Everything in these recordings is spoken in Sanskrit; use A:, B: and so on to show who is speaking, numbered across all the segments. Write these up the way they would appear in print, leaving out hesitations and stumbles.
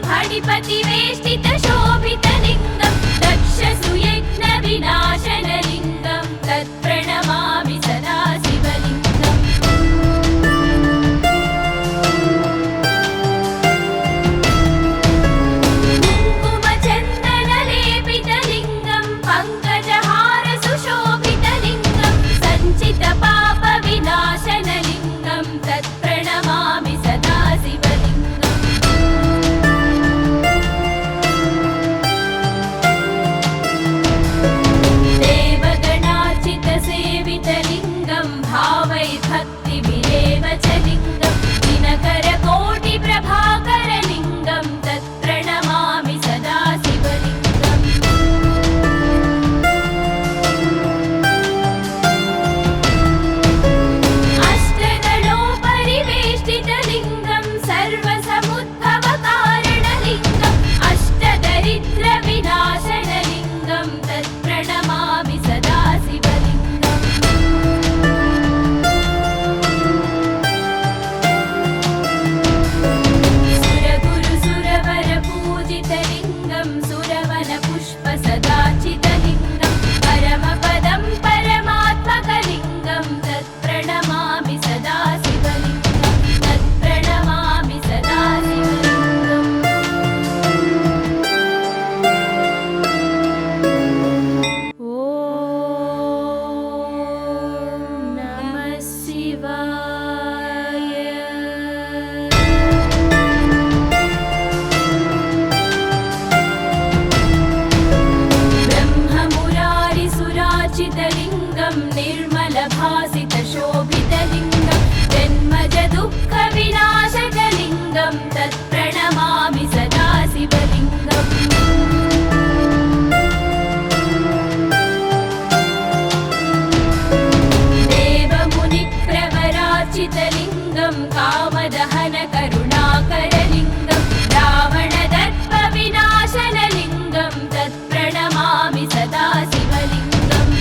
A: फणिपतिवेष्टितशोभितलिङ्गं दक्षसुयज्ञविनाशनलिङ्गं तत्प्रणमामि सदा शिवलिङ्गम्। कुङ्कुमचन्दनलेपितलिङ्गं पङ्कजहारसुशोभितलिङ्गं सञ्चितपापविनाशनलिङ्गं तत्प्रणमामि सदा शिवलिङ्गम्। देवगणार्चितसेवितलिङ्गं भावै भक्तिभिरेव च लिङ्गं दिनकरकोटिप्रभाकरलिङ्गं तत्प्रणमामि सदा शिवलिङ्गम्। अष्टदलोपरिवेष्टितलिङ्गं सर्वसमुद्भवकारणलिङ्गम् अष्टदरिद्रविनाशनलिङ्गं तत्प्रणमामि सदा शिवलिङ्गम्। सुरगुरुसुरवरपूजितलिङ्गं सुरवनपुष्पसदाचितलिङ्गं परमपदं परमात्मकलिङ्गं तत्प्रणमामि सदा शिवलिङ्गं तत्प्रणमामि सदा शिवलिङ्गम्। ॐ नमः शिवाय। ब्रह्ममुरारिसुराचितलिङ्गं निर्मलभासितशोभितलिङ्गं जन्मजदुःखविनाशकलिङ्गं तत्प्रणमामि सदा शिवलिङ्गम्। देवमुनिप्रवराचितलिङ्गं कामदहनकरुणाकरलिङ्गं रावणदर्पविनाशनलिङ्गं तत्प्रणमामि सदा शिवलिङ्गम्।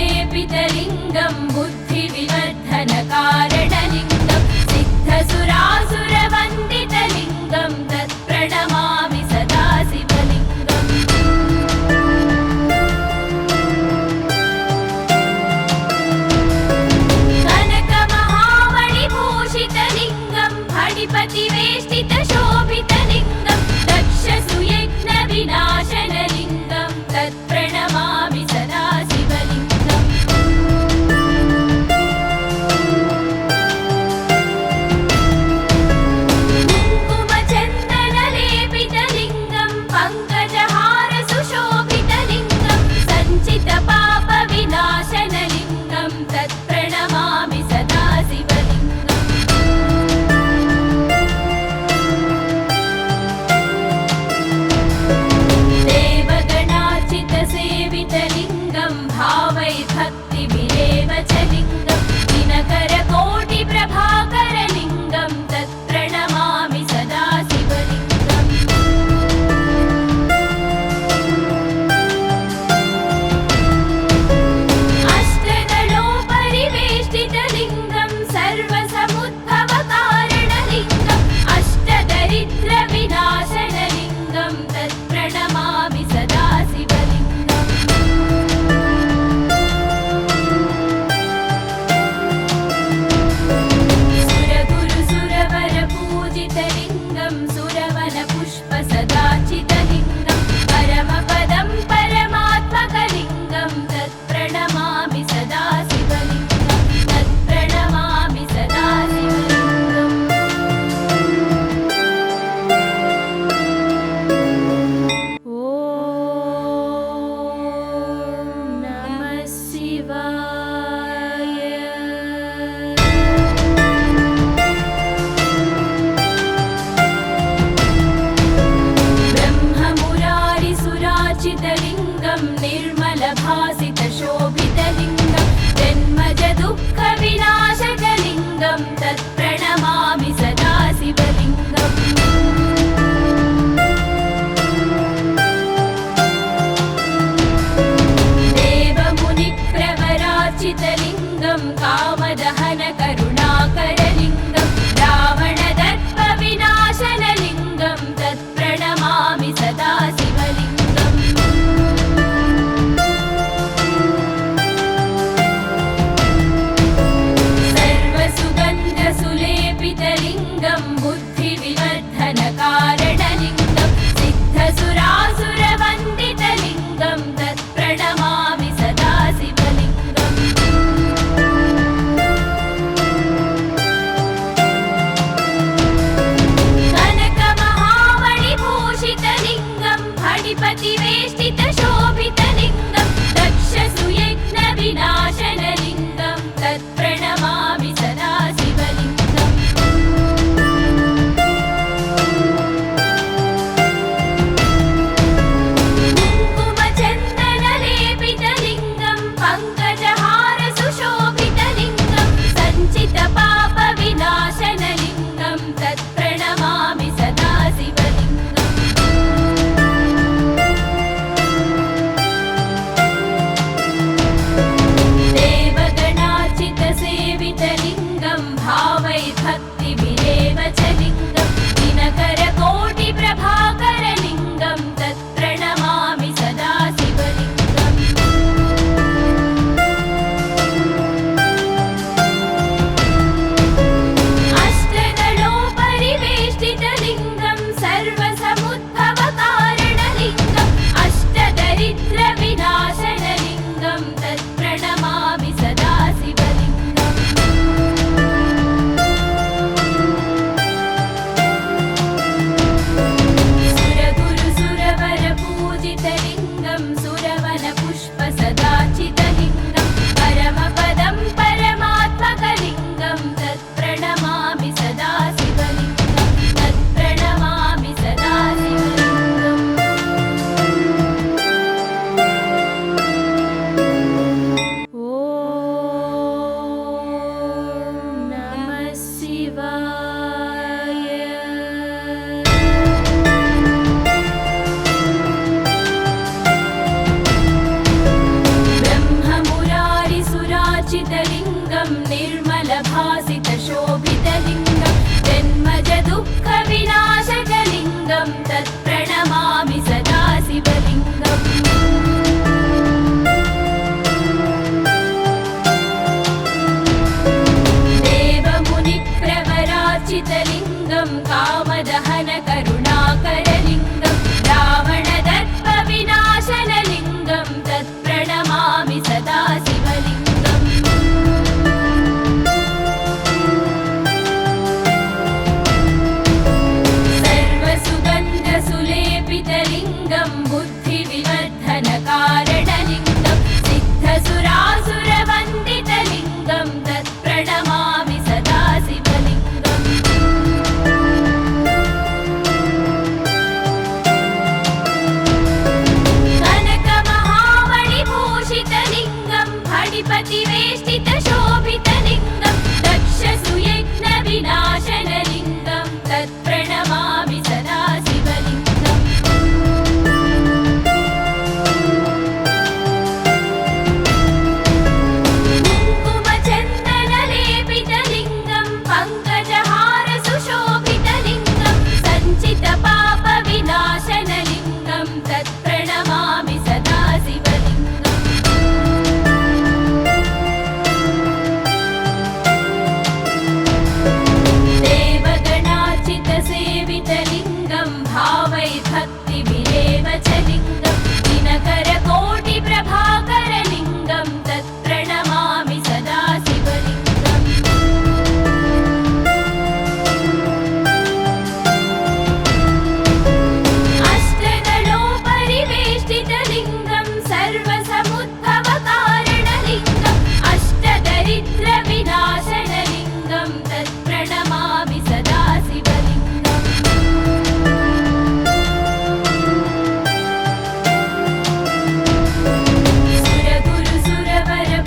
A: सर्वसुगन्धसुलेपितलिङ्गं बुद्धिविवर्धनकारणलिङ्गं सिद्धसुरासुरवन्दितलिङ्गं तत्प्रणमामि सदा शिवलिङ्गम्। कनकमहामणिभूषितलिङ्गं फणिपतिवेष्टितशोभितलिङ्गं दक्षसुयज्ञविनाशनलिङ्गं तत्प्रणमामि सदा शिवलिङ्गम्। कुङ्कुमचन्दनलेपितलिङ्गं पङ्कजहारसुशोभितलिङ्गं सञ्चितपापविनाशनलिङ्गं तत्प्रणमामि सदा शिवलिङ्गम्। देवगणार्चितसेवितलिङ्गं भावै भक्तिभिरेव च लिङ्गं दिनकरकोटिप्रभाकरलिङ्गं तत्प्रणमामि सदा शिवलिङ्गम्। अष्टदलोपरिवेष्टितलिङ्गं सर्वसमुद्भवकारणलिङ्गम् अष्टदरिद्रविनाशनलिङ्गं तत्प्रणमामि सदा शिवलिङ्गम्। सुरगुरुसुरवरपूजितलिङ्गं सुरवनपुष्पसदाचितलिङ्गं परमपदं परमात्मकलिङ्गं तत्प्रणमामि सदा शिवलिङ्गं तत्प्रणमामि सदा शिवलिङ्गम्। ॐ नमः शिवाय। ब्रह्ममुरारिसुराचितलिङ्गं निर्मलभासितशोभितलिङ्गं जन्मजदुःखविनाशकलिङ्गं तत्प्रणमामि सदा शिवलिङ्गम्। देवमुनिप्रवराचितलिङ्गं शिवलिङ्गं कामदहन करुणाकरलिङ्गं रावणदर्पविनाशनलिङ्गं तत्प्रणमामि सदा शिवलिङ्गम् सर्वसुगन्धसुलेपितलिङ्गं बुद्धिविवर्धनकारणलिङ्गं सिद्धसुरासुरवन्दितलिङ्गं तत्प्रणमामि सदा शिवलिङ्गम् कनकमहामणिभूषितलिङ्गं फणिपतिवेष्टितशोभितलिङ्गं दक्षसुयज्ञविनाशनलिङ्गं तत्प्रणमामि सदा शिवलिङ्गम् कुङ्कुमचन्दनलेपितलिङ्गं पङ्कजहारसुशोभितलिङ्गं सञ्चितपापविनाशनलिङ्गं तत्प्रणमामि सदा शिवलिङ्गम् देवगणार्चितसेवितलिङ्गं भावैर्भक्तिभिरेव च लिङ्गं दिनकरकोटिप्रभाकरलिङ्गं तत्प्रणमामि सदा शिवलिङ्गम् अष्टदलोपरिवेष्टितलिङ्गं सर्वसमुद्भवकारणलिङ्गम् अष्टदरिद्रविनाशनलिङ्गं तत्प्रणमामि सदा शिवलिङ्गम् सुरगुरुसुरवरपूजितलिङ्गं सुरवनपुष्पसदाचितलिङ्गं परमपदं परमात्मकलिङ्गं तत्प्रणमामि सदा शिवलिङ्गं तत्प्रणमामि सदा शिवलिङ्गम् ॐ नमः शिवाय ब्रह्ममुरारिसुरार्चितलिङ्गं निर्मलभासितशोभितलिङ्गं जन्मजदुःखविनाशकलिङ्गं तत्प्रणमामि सदा शिवलिङ्गम् देवमुनिप्रवरार्चितलिङ्गं कामदहन करुणाकरलिङ्गं रावणदर्पविनाशनलिङ्गं तत्प्रणमामि सदा शिवलिङ्गम् सर्वसुगन्धसुलेपितलिङ्गं बुद्धिविवर्धनकारणलिङ्गं सिद्धसुरासुरवन्दितलिङ्गं तत्प्रणमामि सदा शिवलिङ्गम् कनकमहामणिभूषितलिङ्गं फणिपतिवेष्टितशोभितलिङ्गं दक्षसुयज्ञविनाशनलिङ्गं तत्प्रणमामि सदा शिवलिङ्गम् कुङ्कुमचन्दनलेपितलिङ्गं पङ्कजहारसुशोभितलिङ्गं सञ्चितपापविनाशनलिङ्गं तत्प्रणमामि सदा शिवलिङ्गम् देवगणार्चितसेवितलिङ्गं भावैर्भक्तिभिरेव च लिङ्गं दिनकरकोटिप्रभाकरलिङ्गं तत्प्रणमामि सदा शिवलिङ्गम् अष्टदलोपरिवेष्टितलिङ्गं सर्वसमुद्भवकारणलिङ्गम् अष्टदरिद्रविनाशनलिङ्गं तत्प्रणमामि सदा शिवलिङ्गम्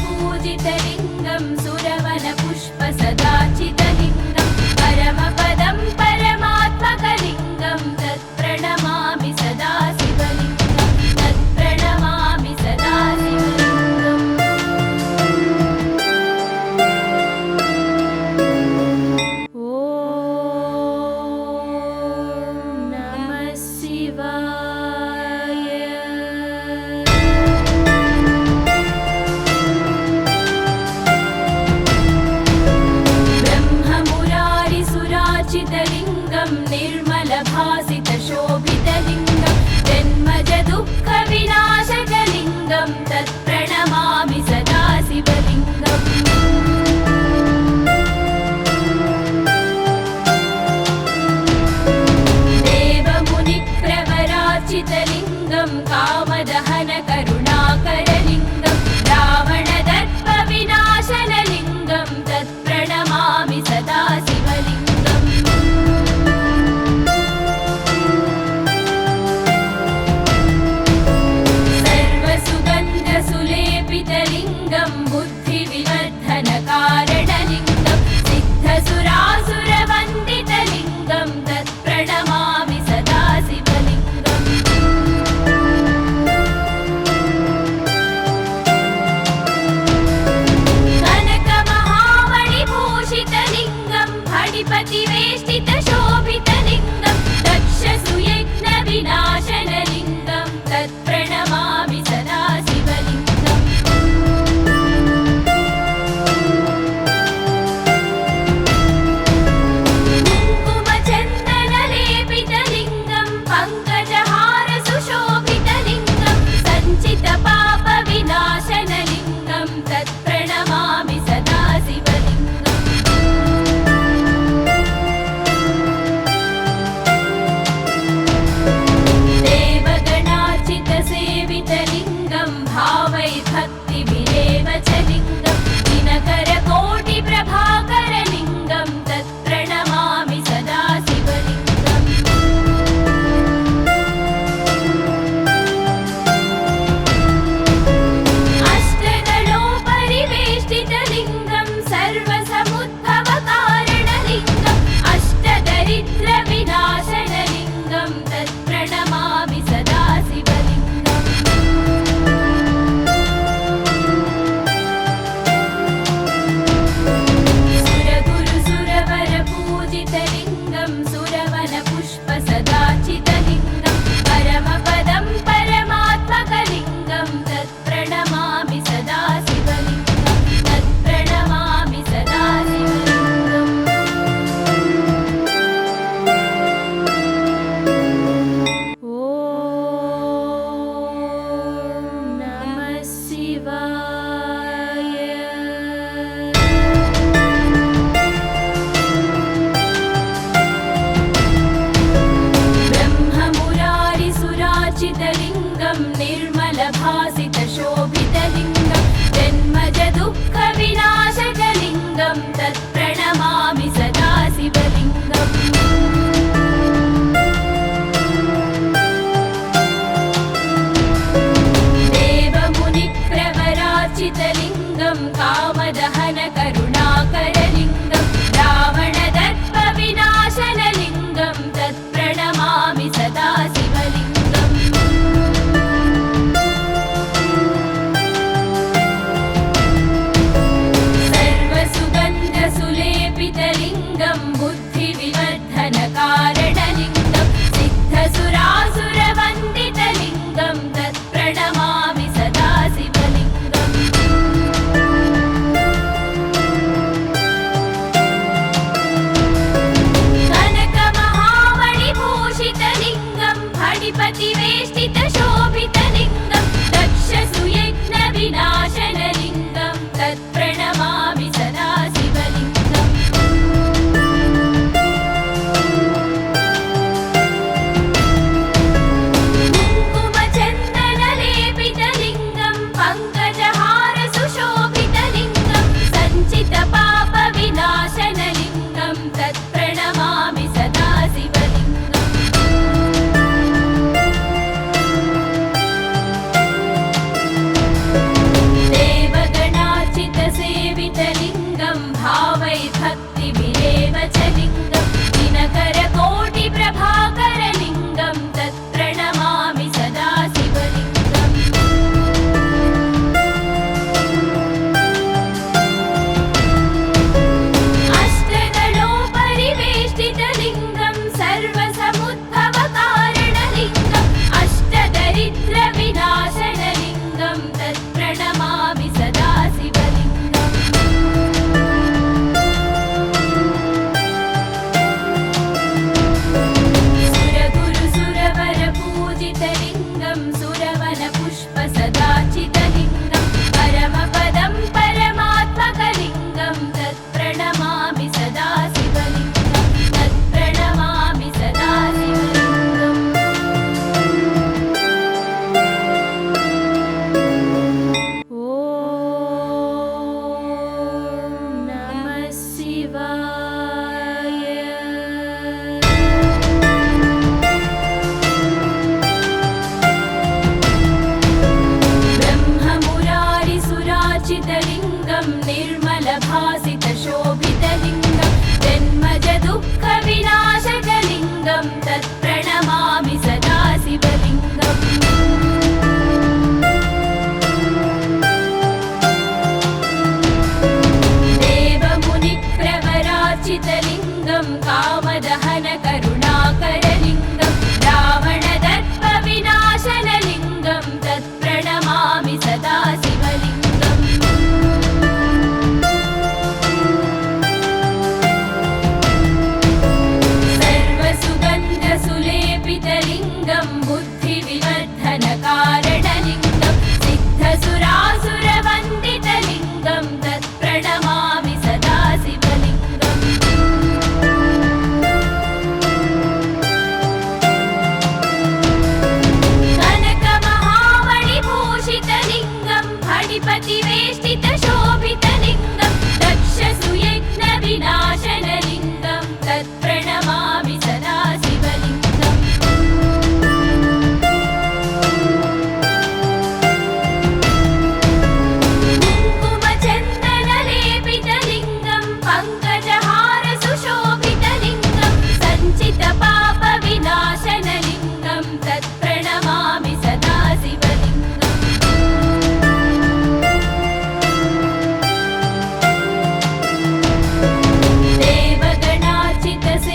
A: सुरगुरुसुरवरपूजितलिङ्गं सुरवनपुष्पसदाचितलिङ्गं परमपदं परमात्मकलिङ्गं तत्प्रणमामि सदा शिवलिङ्गं तत्प्रणमामि सदा शिवलिङ्गम् निर्मलभासितशोभितलिङ्गं जन्मजदुःखविनाशकलिङ्गं तत्प्रणमामि सदा शिवलिङ्गम् देवमुनिप्रवरार्चितलिङ्गं कामदहनकरुणाकरलिङ्गं रावणदर्पविनाशनलिङ्गं तत्प्रणमामि सदा शिवलिङ्गम् सर्वसुगन्धसुलेपितलिङ्गं बुद्धिविवर्धनकारणलिङ्गं सिद्धसुरासुरवन्दितलिङ्गं तत्प्रणमामि सदा शिवलिङ्गम् कनकमहामणिभूषितलिङ्गं फणिपतिवेष्टितशोभितलिङ्गं दक्षसुयज्ञविनाशनलिङ्गं तत्प्रणमामि सदा शिवलिङ्गम् कुङ्कुमचन्दनलेपितलिङ्गं पङ्कजहारसुशोभितलिङ्गं सञ्चितपापविनाशनलिङ्गं तत्प्रणमामि सदा शिवलिङ्गम्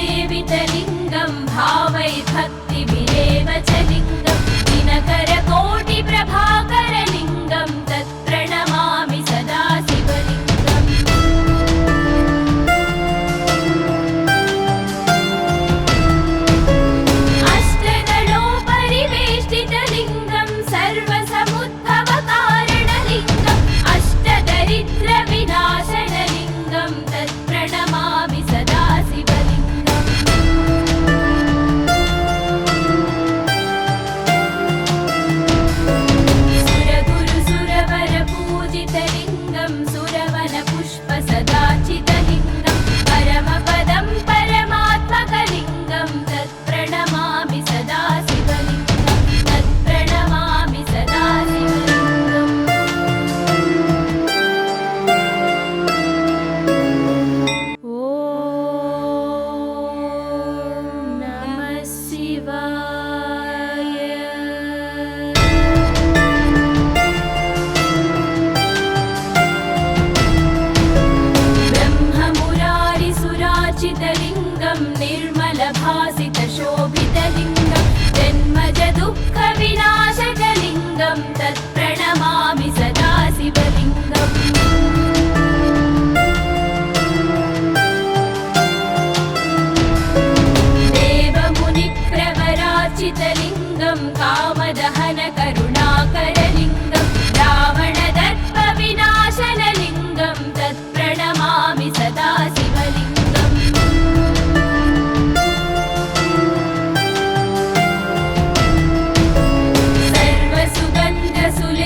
A: देवगणार्चितसेवितलिङ्गं भावैर्भक्तिभिरेव च लिङ्गं दिनकरकोटिप्रभाकरलिङ्गं तत्प्रणमामि सदा शिवलिङ्गम् अष्टदलोपरिवेष्टितलिङ्गं सर्वसमुद्भवकारणलिङ्गम् अष्टदरिद्रविनाशनलिङ्गं तत्प्रणमामि सदा शिवलिङ्गम् सुरगुरुसुरवरपूजितलिङ्गं सुरवनपुष्पसदार्चितलिङ्गं परमपदं परमात्मकलिङ्गं तत्प्रणमामि सदा शिवलिङ्गं तत्प्रणमामि सदा शिवलिङ्गम् ॐ नमः शिवाय ब्रह्ममुरारिसुरार्चितलिङ्गं निर्मलभासितशोभितलिङ्गं जन्मजदुःखविनाशकलिङ्गं तत्प्रणमामि सदा शिवलिङ्गम् देवमुनिप्रवरार्चितलिङ्गं कामदहनकरुणाकरलिङ्गं रावणदर्पविनाशनलिङ्गं तत्प्रणमामि सदा शिवलिङ्गम्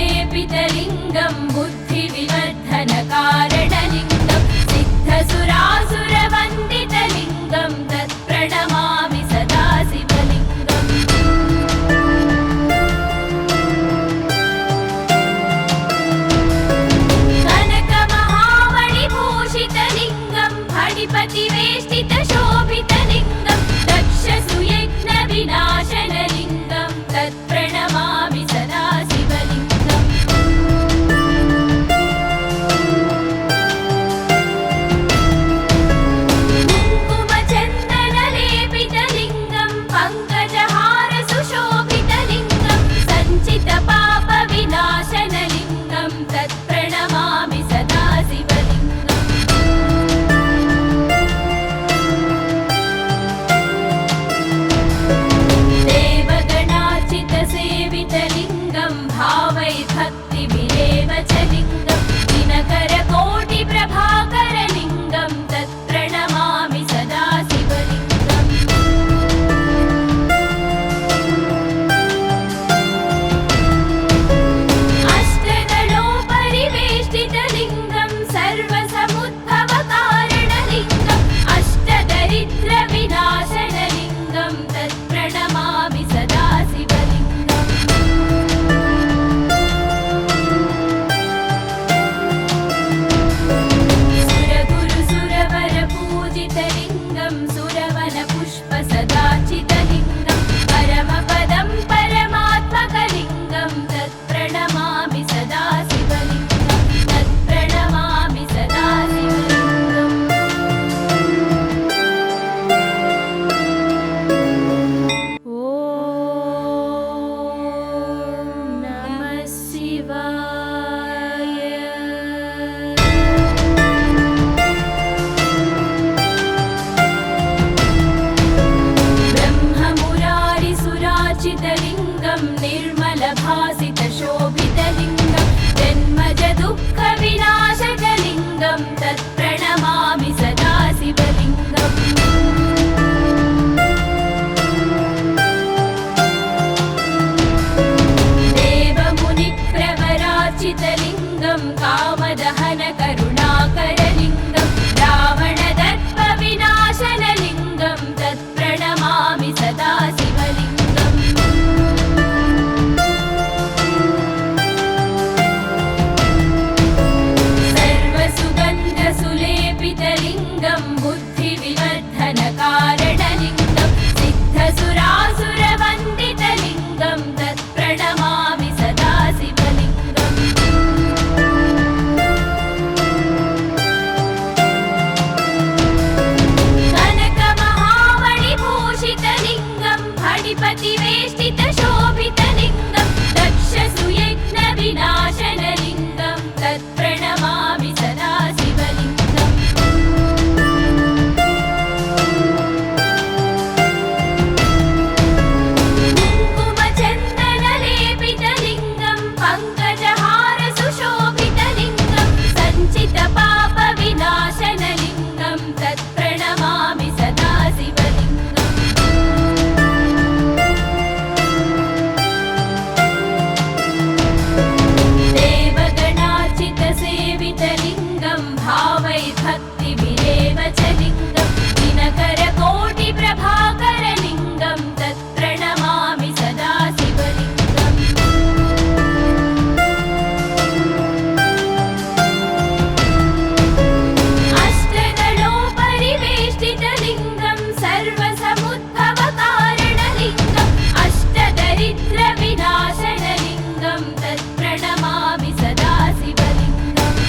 A: सर्वसुगन्धसुलेपितलिङ्गं बुद्धिविवर्धनकारणलिङ्गं सिद्धसुरासुरवन्दितलिङ्गं तत्प्रणमामि सदा शिवलिङ्गम् कनकमहामणिभूषितलिङ्गं फणिपतिवेष्टितशोभितलिङ्गं दक्षसुयज्ञविनाशनलिङ्गं तत्प्रणमामि सदा शिवलिङ्गम् कुङ्कुमचन्दनलेपितलिङ्गं पङ्कजहारसुशोभितलिङ्गं सञ्चितपापविनाशनलिङ्गं तत्प्रणमामि सदा शिवलिङ्गम् तत्प्रणमामि सदा शिवलिङ्गम् देवमुनिप्रवरार्चितलिङ्गं कामदहन करुणाकरलिङ्गं रावणदर्पविनाशनलिङ्गं तत्प्रणमामि सदा शिवलिङ्गम् सर्वसुगन्धसुलेपितलिङ्गं बुद्धिविवर्धनकारणलिङ्गं सिद्धसुरासुरवन्दितलिङ्गं तत्प्रणमामि सदा शिवलिङ्गम् कनकमहामणिभूषितलिङ्गं फणिपतिवेष्टितशोभितलिङ्गं दक्षसुयज्ञविनाशनलिङ्गं तत्प्रणमामि सदा शिवलिङ्गम् कुङ्कुमचन्दनलेपितलिङ्गं पङ्कजहारसुशोभितलिङ्गं सञ्चितपापविनाशनलिङ्गं तत्प्रणमामि सदा शिवलिङ्गम् देवगणार्चितसेवितलिङ्गं भावैर्भक्तिभिरेव च लिङ्गं दिनकरकोटिप्रभाकरलिङ्गं तत्प्रणमामि सदा शिवलिङ्गम् अष्टदलोपरिवेष्टितलिङ्गं सर्वसमुद्भवकारणलिङ्गम् अष्टदरिद्रविनाशनलिङ्गं तत्प्रणमामि सदा शिवलिङ्गम्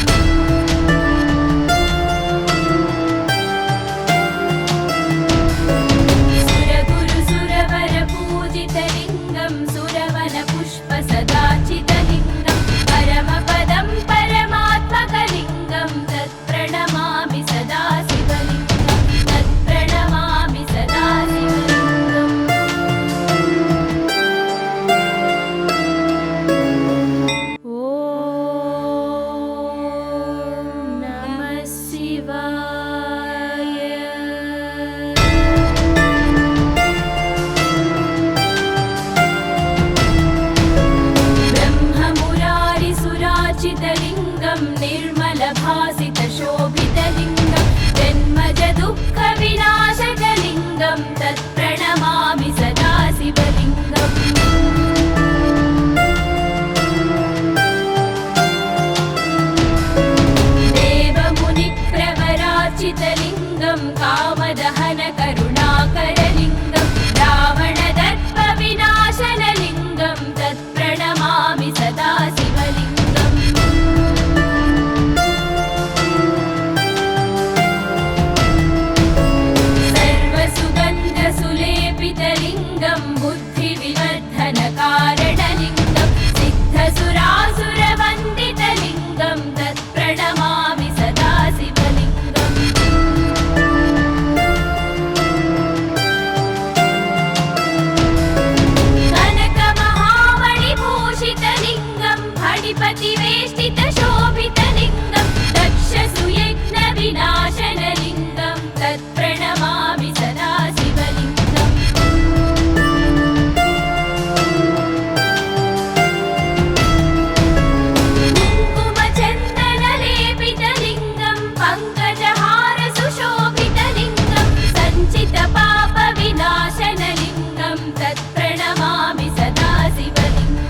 A: सुरगुरुसुरवरपूजितलिङ्गं सुरवनपुष्पसदाचितलिङ्गं परमपदं परमात्मकलिङ्गं तत्प्रणमामि सदा शिवलिङ्गं तत्प्रणमामि सदा शिवलिङ्गम् ॐ नमः शिवाय ब्रह्ममुरारिसुरार्चितलिङ्गं निर्मलभासितशोभितलिङ्गं जन्मजदुःखविनाशकलिङ्गं तत्प्रणमामि सदा शिवलिङ्गम् देवमुनिप्रवरार्चितलिङ्गं कामदहन करुणाकरलिङ्गं रावणदर्पविनाशनलिङ्गं तत्प्रणमामि सदा शिवलिङ्गम् सर्वसुगन्धसुलेपितलिङ्गं बुद्धिविवर्धनकारणलिङ्गं सिद्धसुरासुरवन्दितलिङ्गं तत्प्रणमामि सदा शिवलिङ्गम् कनकमहामणिभूषितलिङ्गं फणिपतिवेष्टितशोभितलिङ्गं दक्षसुयज्ञविनाशनलिङ्गं तत्प्रणमामि सदा शिवलिङ्गम् कुङ्कुमचन्दनलेपितलिङ्गं पङ्कजहारसुशोभितलिङ्गं सञ्चितपापविनाशनलिङ्गं तत्प्रणमामि सदा शिवलिङ्गम्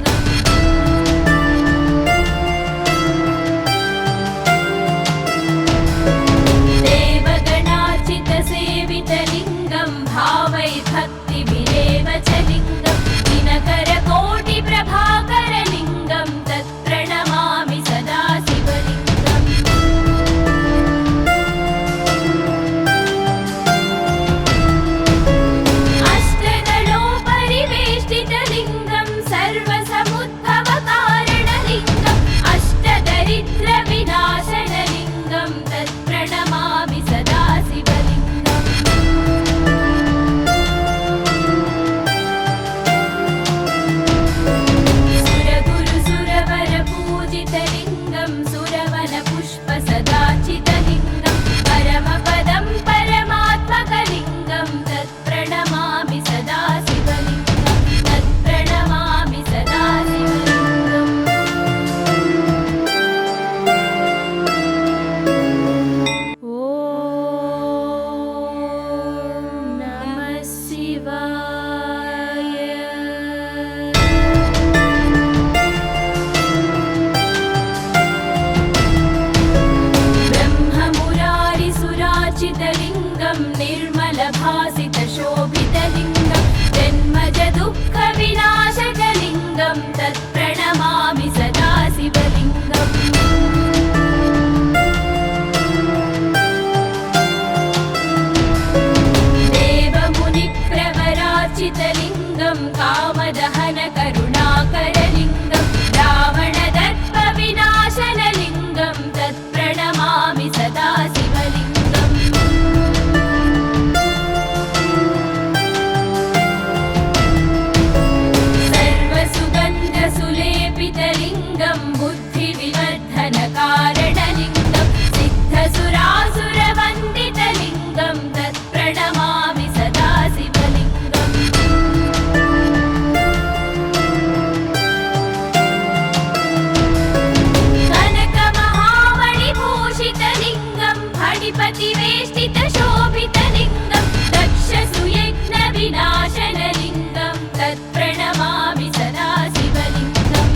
A: शक्तिपतिवेष्टितशोभितलिङ्गं दक्षसुयज्ञविनाशनलिङ्गं तत्प्रणमामि सदा शिवलिङ्गम्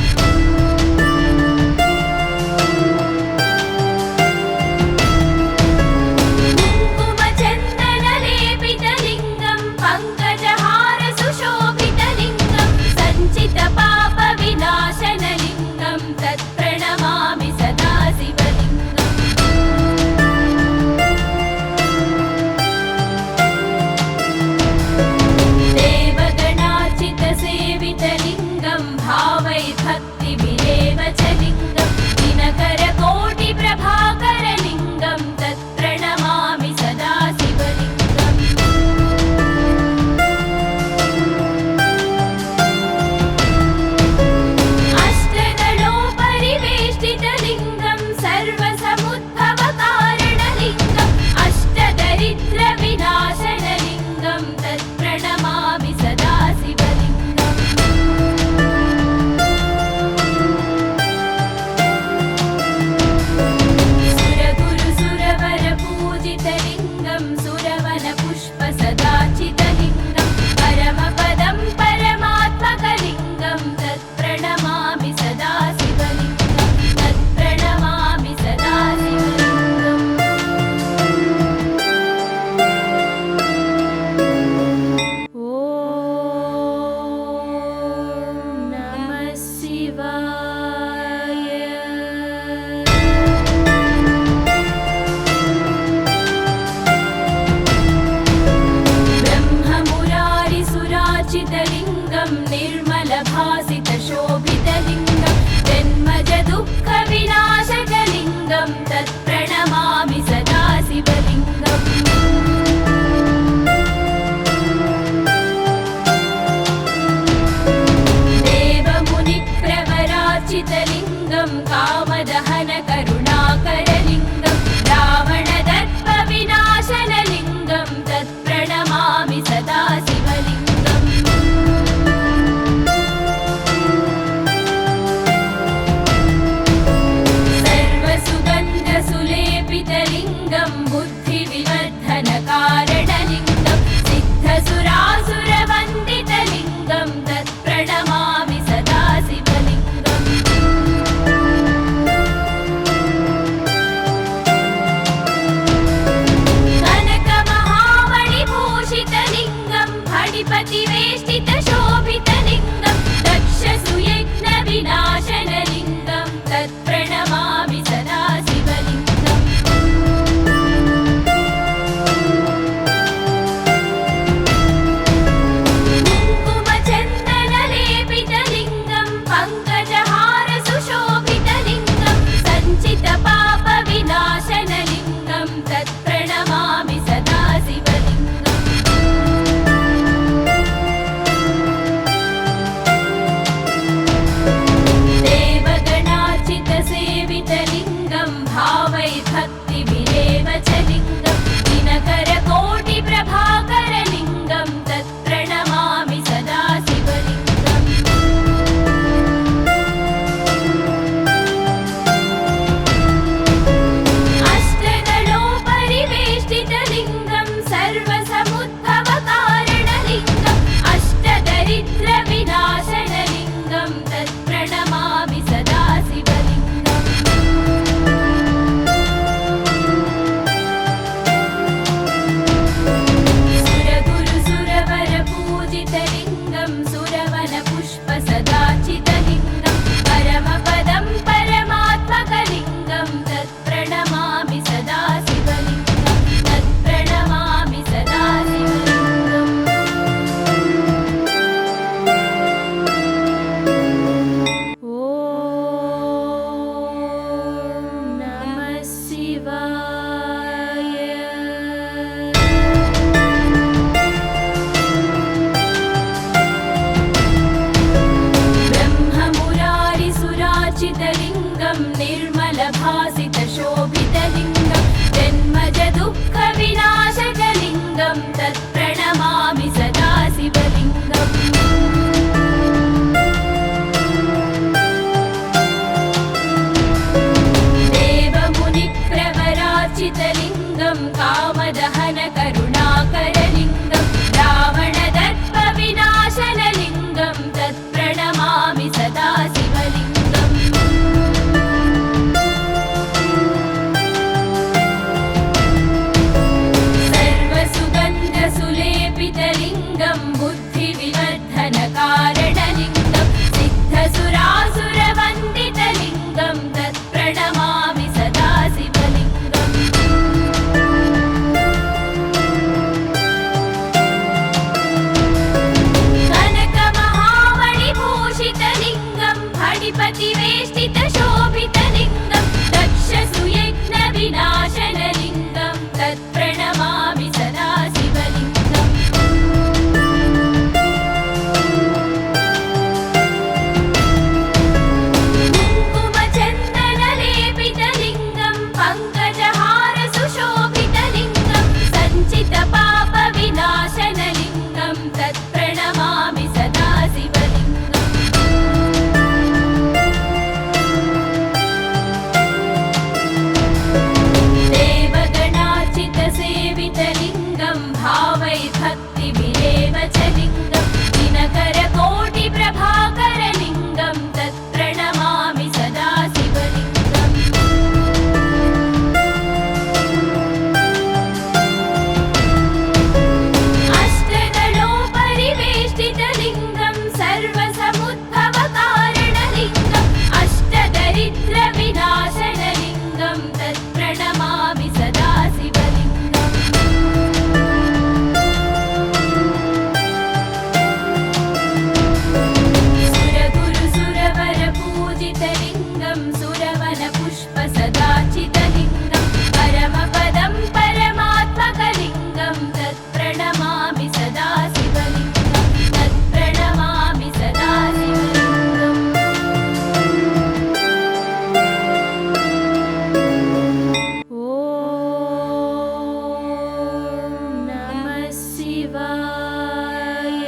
A: कुङ्कुमचन्दनलेपितलिङ्गं पङ्कजहारसुशोभितलिङ्गं सञ्चितपापविनाशनलिङ्गं तत्प्रणमामि सदा शिवलिङ्गम् शिवलिङ्गं कामदहन करुणाकरलिङ्गं रावणदर्पविनाशनलिङ्गं तत्प्रणमामि सदा शिवलिङ्गम् सर्वसुगन्धसुलेपितलिङ्गं बुद्धिविवर्धनकारणलिङ्गं सिद्धसुरासुरवन्दितलिङ्गं तत्प्रणमामि सदा शिवलिङ्गम् कनकमहामणिभूषितलिङ्गं फणिपतिवेष्टितशोभितलिङ्गं दक्षसुयज्ञविनाशनलिङ्गं तत्प्रणमामि सदा शिवलिङ्गम् कुङ्कुमचन्दनलेपितलिङ्गं पङ्कजहारसुशोभितलिङ्गं सञ्चितपापविनाशनलिङ्गं तत्प्रणमामि सदा शिवलिङ्गम् देवगणार्चितसेवितलिङ्गं भावैर्भक्तिभिरेव च लिङ्गं दिनकरकोटिप्रभाकरलिङ्गं तत्प्रणमामि सदा शिवलिङ्गम् अष्टदलोपरिवेष्टितलिङ्गं सर्वसमुद्भवकारणलिङ्गम् अष्टदरिद्रविनाशनलिङ्गं तत्प्रणमामि सदा शिवलिङ्गम् सुरगुरुसुरवरपूजितलिङ्गं सुरवनपुष्पसदाचितलिङ्गं परमपदं परमात्मकलिङ्गं तत्प्रणमामि सदा शिवलिङ्गं तत्प्रणमामि सदा शिवलिङ्गम् ॐ नमः शिवाय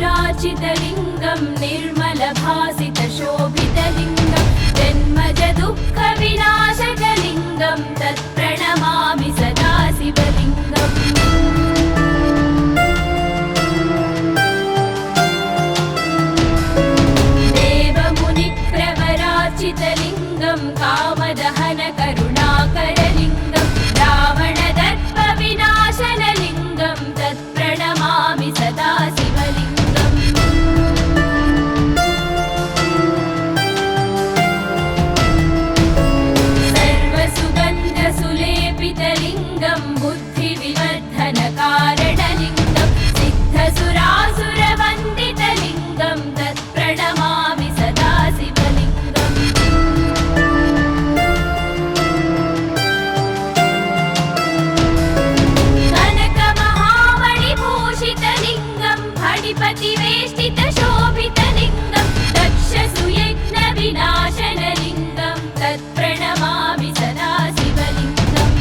A: ब्रह्ममुरारिसुरार्चितलिङ्गं निर्मलभासितशोभितलिङ्गं जन्मजदुःखविनाशकलिङ्गं तत्प्रणमामि सदा शिवलिङ्गम् देवमुनिप्रवरार्चितलिङ्गं कामदहन करुणाकरलिङ्गं रावणदर्पविनाशनलिङ्गं तत्प्रणमामि सदा शिवलिङ्गम् सर्वसुगन्धसुलेपितलिङ्गं बुद्धिविवर्धनकारणलिङ्गं सिद्धसुरासुरवन्दितलिङ्गं तत्प्रणमामि सदा शिवलिङ्गम् कनकमहामणिभूषितलिङ्गं फणिपतिवेष्टितशोभितलिङ्गं दक्षसुयज्ञविनाशनलिङ्गं तत्प्रणमामि सदा शिवलिङ्गम्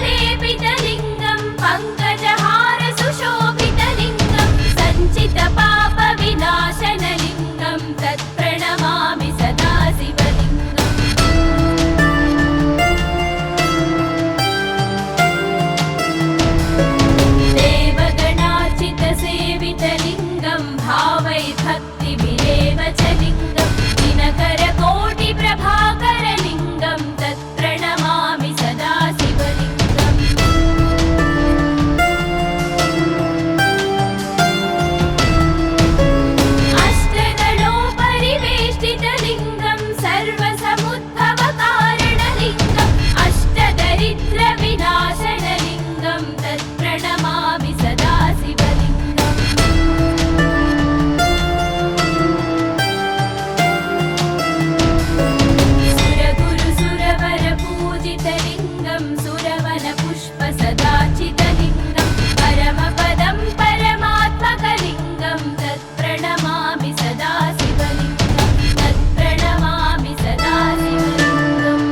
A: कुङ्कुमचन्दनलेपितलिङ्गं पङ्कजहारसुशोभितलिङ्गं सञ्चितपापविनाशनलिङ्गं तत्प्रणमामि सदा शिवलिङ्गम् देवगणार्चितसेवितलिङ्गं भावैर्भक्तिभिरेव च लिङ्गं दिनकरकोटिप्रभाकरलिङ्गं तत्प्रणमामि सदा शिवलिङ्गम् अष्टदलोपरिवेष्टितलिङ्गं सर्वसमुद्भवकारणलिङ्गम् अष्टदरिद्रविनाशनलिङ्गं तत्प्रणमामि सदा शिवलिङ्गम् सुरगुरुसुरवरपूजितलिङ्गं सुरवनपुष्पसदाचितलिङ्गं परमपदं परमात्मकलिङ्गं तत्प्रणमामि सदा शिवलिङ्गं तत्प्रणमामि सदा शिवलिङ्गम्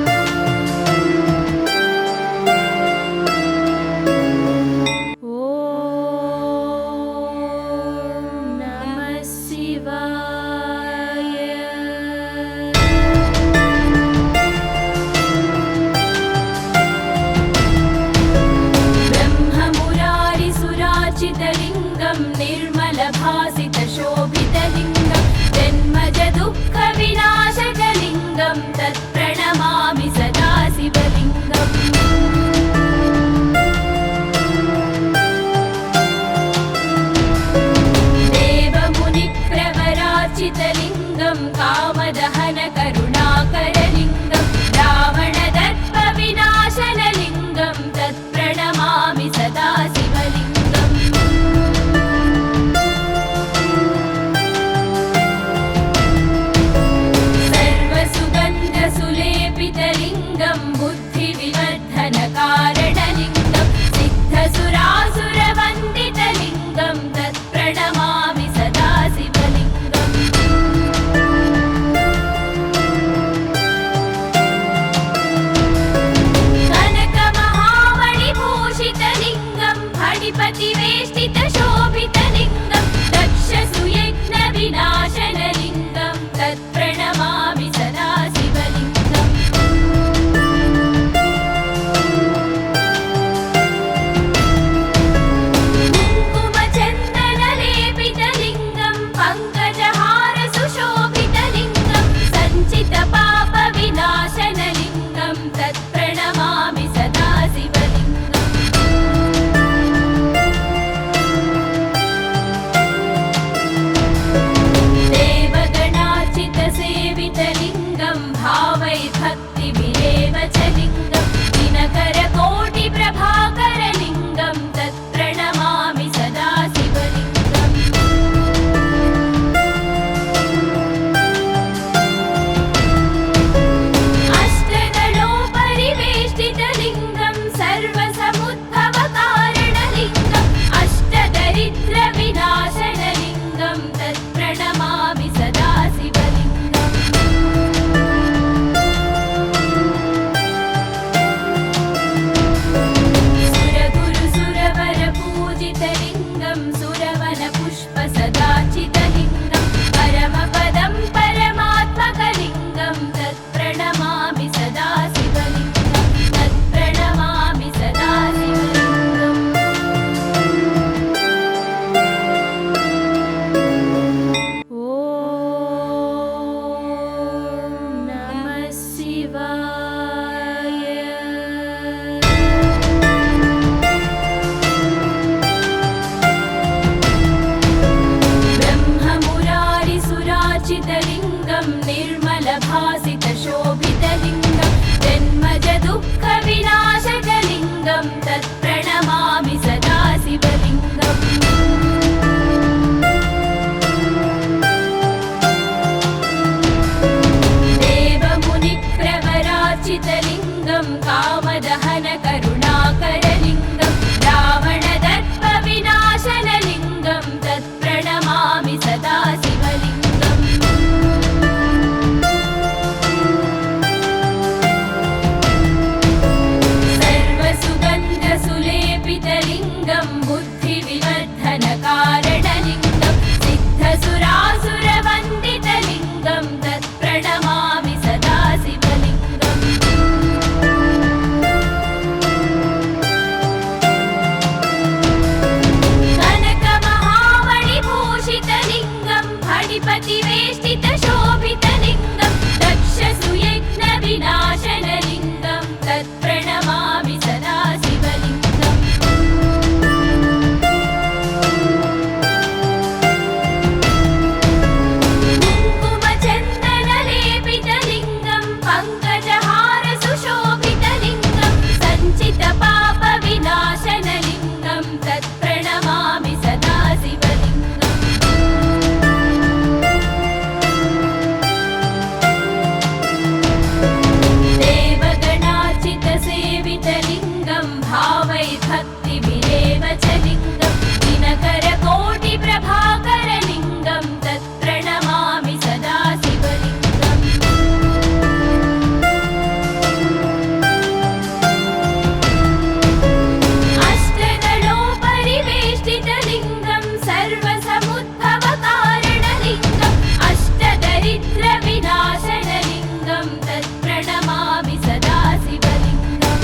A: धनकारणलिङ्गं सिद्धसुरासुरवन्दितलिङ्गं तत्प्रणमामि सदा शिवलिङ्गम् कनकमहामणिभूषितलिङ्गं फणिपतिवेष्टितशोभितलिङ्गं दक्षसुयज्ञविनाशनलिङ्गं तत्प्रणमामि सदा शिवलिङ्गम् कुङ्कुमचन्दनलेपितलिङ्गं पङ्कजहारसुशोभितलिङ्गं सञ्चितपापविनाशनलिङ्गं तत्प्रणमामि सदा शिवलिङ्गम् देवगणार्चितसेवितलिङ्गं भावैर्भक्तिभिरेव च लिङ्गं दिनकरकोटिप्रभाकरलिङ्गं तत्प्रणमामि सदा शिवलिङ्गम् अष्टदलोपरिवेष्टितलिङ्गं सर्वसमुद्भवकारणलिङ्गम् अष्टदरिद्रविनाशनलिङ्गं तत्प्रणमामि सदा शिवलिङ्गम् सुरगुरुसुरवरपूजितलिङ्गं सुरवनपुष्पसदाचितलिङ्गं परमपदं परमात्मकलिङ्गं तत्प्रणमामि सदा शिवलिङ्गं तत्प्रणमामि सदा शिवलिङ्गम् ॐ नमः शिवाय ब्रह्ममुरारिसुरार्चितलिङ्गं निर्मलभासितशोभितलिङ्गं जन्मजदुःखविनाशकलिङ्गं तत्प्रणमामि सदा शिवलिङ्गम् देवमुनिप्रवरार्चितलिङ्गं कामदहनकरुणाकरलिङ्गं रावणदर्पविनाशनलिङ्गं तत्प्रणमामि सदा शिवलिङ्गम् सर्वसुगन्धसुलेपितलिङ्गं बुद्धिविवर्धनकारणलिङ्गं सिद्धसुरासुरवन्दितलिङ्गं तत्प्रणमामि सदा शिवलिङ्गम् कनकमहामणिभूषितलिङ्गं फणिपतिवेष्टितशोभितलिङ्गं दक्षसुयज्ञविनाशनलिङ्गं तत्प्रणमामि सदा शिवलिङ्गम् कुङ्कुमचन्दनलेपितलिङ्गं पङ्कजहारसुशोभितलिङ्गं सञ्चितपापविनाशनलिङ्गं तत्प्रणमामि सदा शिवलिङ्गम् देवगणार्चितसेवितलिङ्गं भावैर्भक्तिभिरेव च लिङ्गं दिनकरकोटिप्रभाकरलिङ्गं तत्प्रणमामि सदा शिवलिङ्गम् अष्टदलोपरिवेष्टितलिङ्गं सर्वसमुद्भवकारणलिङ्गम् अष्टदरिद्रविनाशनलिङ्गं तत्प्रणमामि सदा शिवलिङ्गम्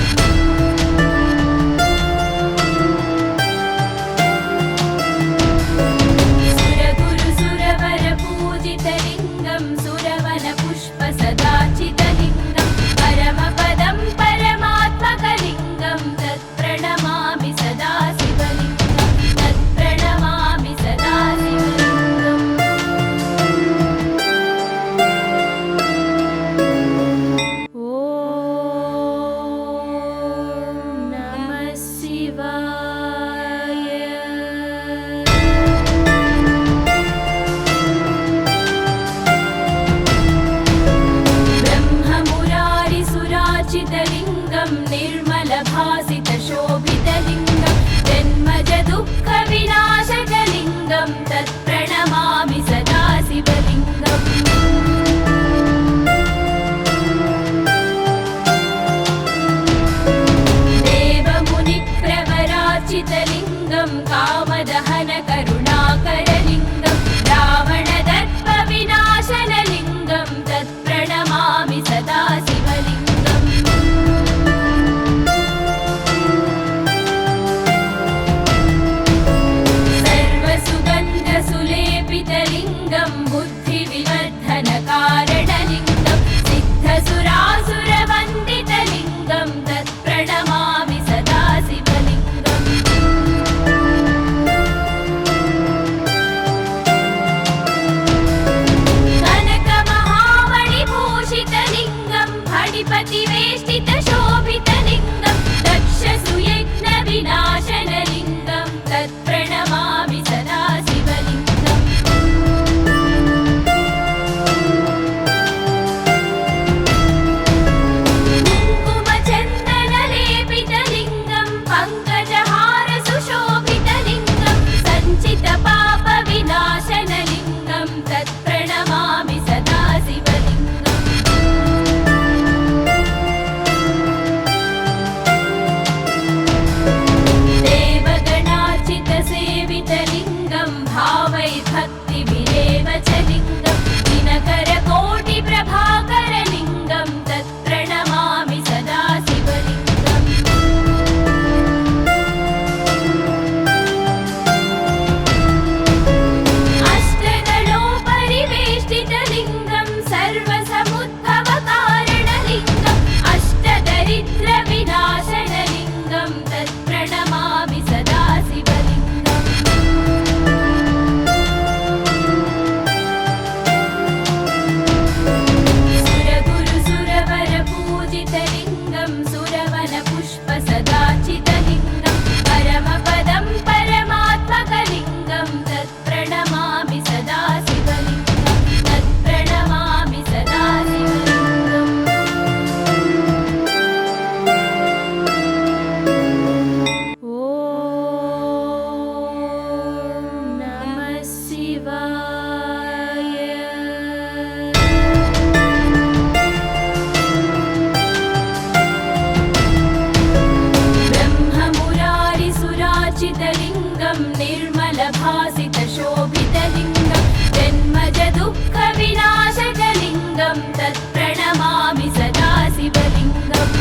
A: सदाचितलिङ्गं परमपदं परमात्मकलिङ्गं तत्प्रणमामि सदा शिवलिङ्गं तत्प्रणमामि सदा शिवलिङ्गम् ॐ नमः शिवाय ब्रह्ममुरारिसुराचितलिङ्गं निर्मलभासितशोभितलिङ्गं जन्मजदुःखविनाशकलिङ्गं तत्प्रणमामि सदा शिवलिङ्गम्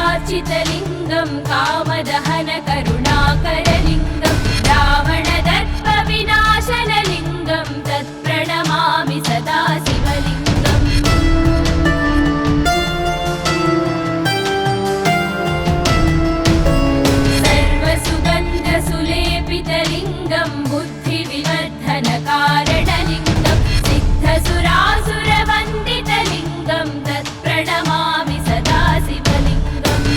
A: देवमुनिप्रवराचितलिङ्गं कामदहनकरुणाकरलिङ्गं रावणदर्पविनाशनलिङ्गं तत्प्रणमामि सदा शिवलिङ्गम् सर्वसुगन्धसुलेपितलिङ्गं बुद्धिविवर्धनकारणलिङ्गं सिद्धसुरासुरवन्दितलिङ्गं तत्प्रणमामि सदा शिवलिङ्गम्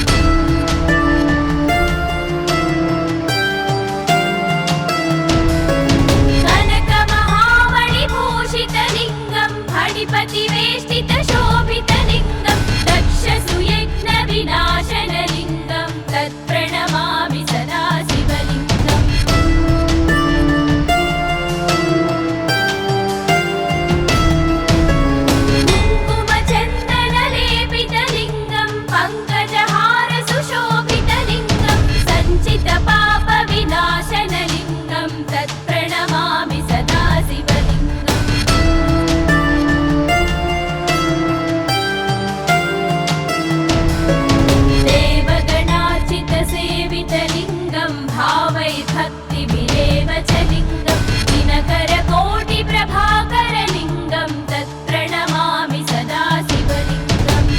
A: कनकमहामणिभूषितलिङ्गं फणिपतिवेष्टितशोभितलिङ्गं दक्षसुयज्ञविनाशनलिङ्गं तत्प्रणमामि सदा शिवलिङ्गम् कुङ्कुमचन्दनलेपितलिङ्गं पङ्कजहारसुशोभितलिङ्गं सञ्चितपापविनाशनलिङ्गं तत्प्रणमामि सदा शिवलिङ्गम् देवगणार्चितसेवितलिङ्गं भावैर्भक्तिभिरेव च लिङ्गं दिनकरकोटिप्रभाकरलिङ्गं तत्प्रणमामि सदा शिवलिङ्गम्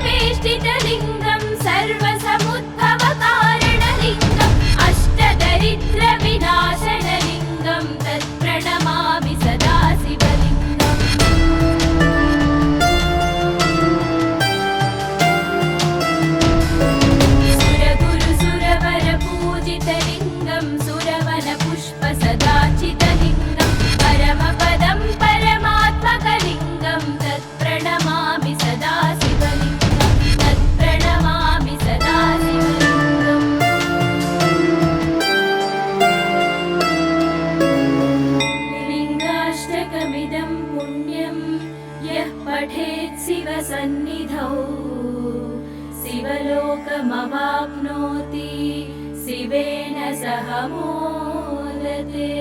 A: अष्टदलोपरिवेष्टितलिङ्गं सर्वसमुद्भवकारणलिङ्गम् अष्टदरिद्रविनाशनलिङ्गं तत्प्रणमामि सदा शिवलिङ्गम् सुरगुरुसुरवरपूजितलिङ्गं सुरवनपुष्पसदाचितलिङ्गं परमपदं परमात्मकलिङ्गं तत्प्रणमामि सदा शिवलिङ्गं तत्प्रणमामि सदा शिवलिङ्गम् लिङ्गाष्टकमिदं पुण्यं यः पठेत् शिवसन्निधौ शिवलोकमवाप्नोति शिवेन सह मोदते।